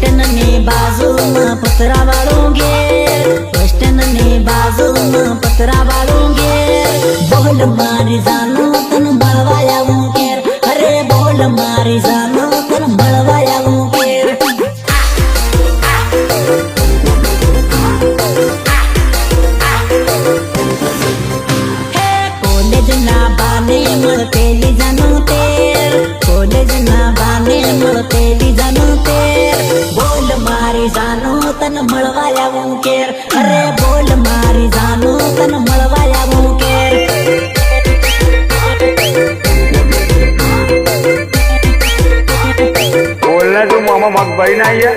Stand ने बाजू में पतरा वालों घेर, स्टैंड ने बाजू में पतरा वालों घेर। बोल मारी जानो तन मळवाया घेर, अरे बोल मारी जानो तन मळवाया घेर। कॉलेज ना बाने મળતેલી જાનો તેર, कॉलेज ना बाने મળતેલી જાનો તેર। बोल मारी जानो तन मळवाया घेर, अरे बोल मारी जानो तन मळवाया घेर। बोलना तू मामा मग भाई नहीं है।